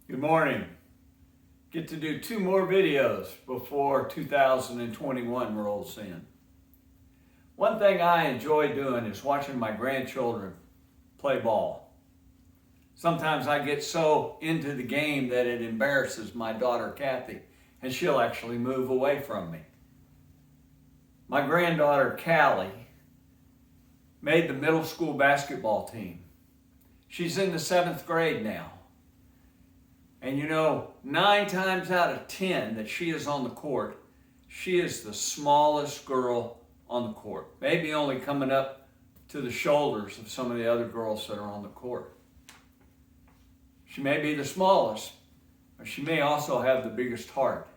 Good morning. Get to do 2 more videos before 2021 rolls in. One thing I enjoy doing is watching my grandchildren play ball. Sometimes I get so into the game that it embarrasses my daughter Kathy, and she'll actually move away from me. My granddaughter Callie made the middle school basketball team. She's in the 7th grade now. And 9 times out of 10 that she is on the court, she is the smallest girl on the court. Maybe only coming up to the shoulders of some of the other girls that are on the court. She may be the smallest, but she may also have the biggest heart.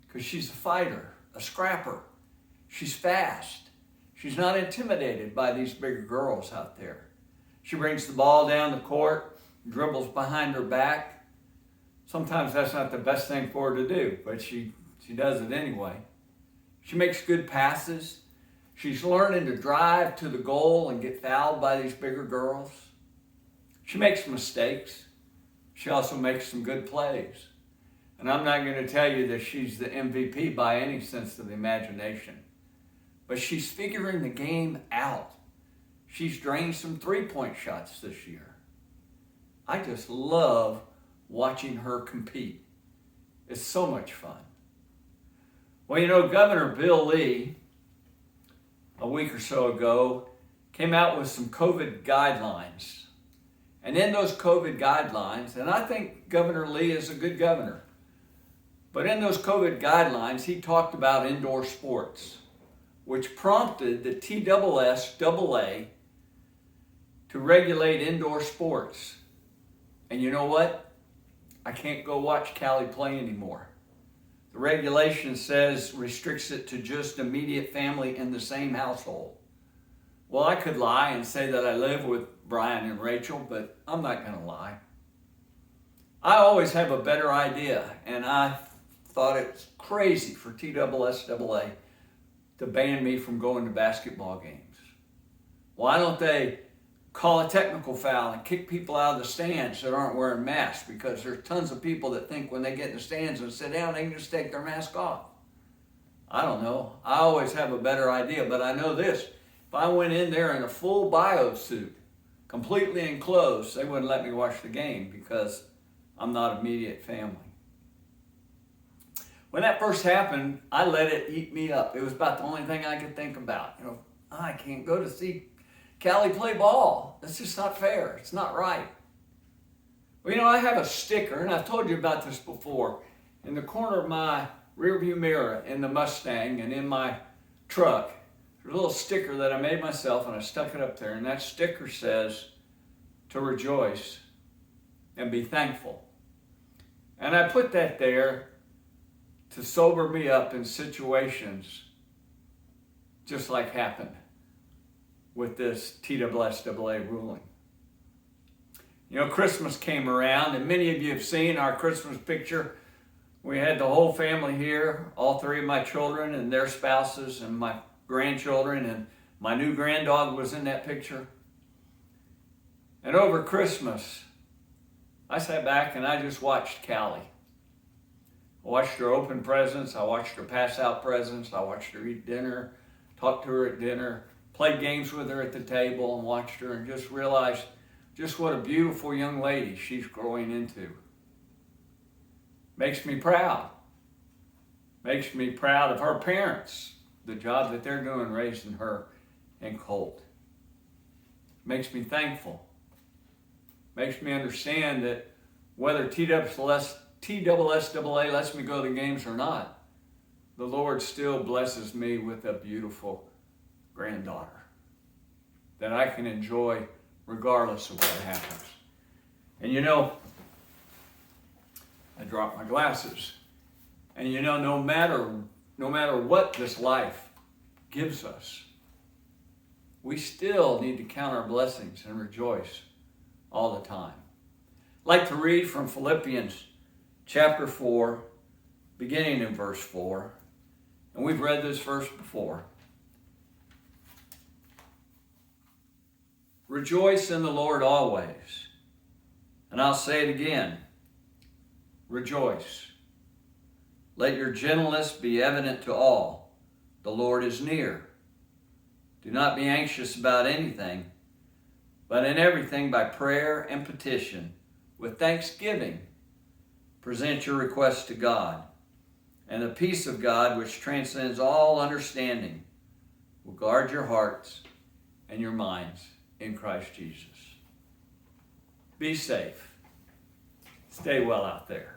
Because she's a fighter, a scrapper. She's fast. She's not intimidated by these bigger girls out there. She brings the ball down the court, dribbles behind her back. Sometimes that's not the best thing for her to do, but she does it anyway. She makes good passes. She's learning to drive to the goal and get fouled by these bigger girls. She makes mistakes. She also makes some good plays. And I'm not going to tell you that she's the MVP by any sense of the imagination. But she's figuring the game out. She's drained some 3-point shots this year. I just love watching her compete. It's so much fun. Well, Governor Bill Lee, a week or so ago, came out with some COVID guidelines. And in those COVID guidelines, and I think Governor Lee is a good governor, but in those COVID guidelines, he talked about indoor sports, which prompted the TSSAA to regulate indoor sports. And you know what? I can't go watch Callie play anymore. The regulation restricts it to just immediate family in the same household. Well, I could lie and say that I live with Brian and Rachel, but I'm not going to lie. I always have a better idea, and I thought it's crazy for TSSAA to ban me from going to basketball games. Why don't they call a technical foul and kick people out of the stands that aren't wearing masks? Because there's tons of people that think when they get in the stands and sit down, they can just take their mask off. I don't know. I always have a better idea, but I know this. If I went in there in a full bio suit, completely enclosed, they wouldn't let me watch the game because I'm not immediate family. When that first happened, I let it eat me up. It was about the only thing I could think about. I can't go to see Callie play ball. That's just not fair. It's not right. Well, I have a sticker, and I've told you about this before. In the corner of my rearview mirror in the Mustang and in my truck, there's a little sticker that I made myself, and I stuck it up there. And that sticker says to rejoice and be thankful. And I put that there to sober me up in situations just like happened with this TSSAA ruling. Christmas came around, and many of you have seen our Christmas picture. We had the whole family here, all 3 of my children and their spouses and my grandchildren, and my new granddog was in that picture. And over Christmas, I sat back and I just watched Callie. I watched her open presents, I watched her pass out presents, I watched her eat dinner, talked to her at dinner, played games with her at the table and watched her, and just realized just what a beautiful young lady she's growing into. Makes me proud. Makes me proud of her parents, the job that they're doing raising her and Colt. Makes me thankful. Makes me understand that whether TSSAA lets me go to the games or not, the Lord still blesses me with a beautiful granddaughter that I can enjoy regardless of what happens. And I dropped my glasses. And no matter what this life gives us, we still need to count our blessings and rejoice all the time. I'd like to read from Philippians chapter 4, beginning in verse 4. And we've read this verse before. Rejoice in the Lord always. And I'll say it again. rejoice. Let your gentleness be evident to all. The Lord is near. Do not be anxious about anything, but in everything by prayer and petition, with thanksgiving, present your requests to God. And the peace of God, which transcends all understanding, will guard your hearts and your minds in Christ Jesus. Be safe. Stay well out there.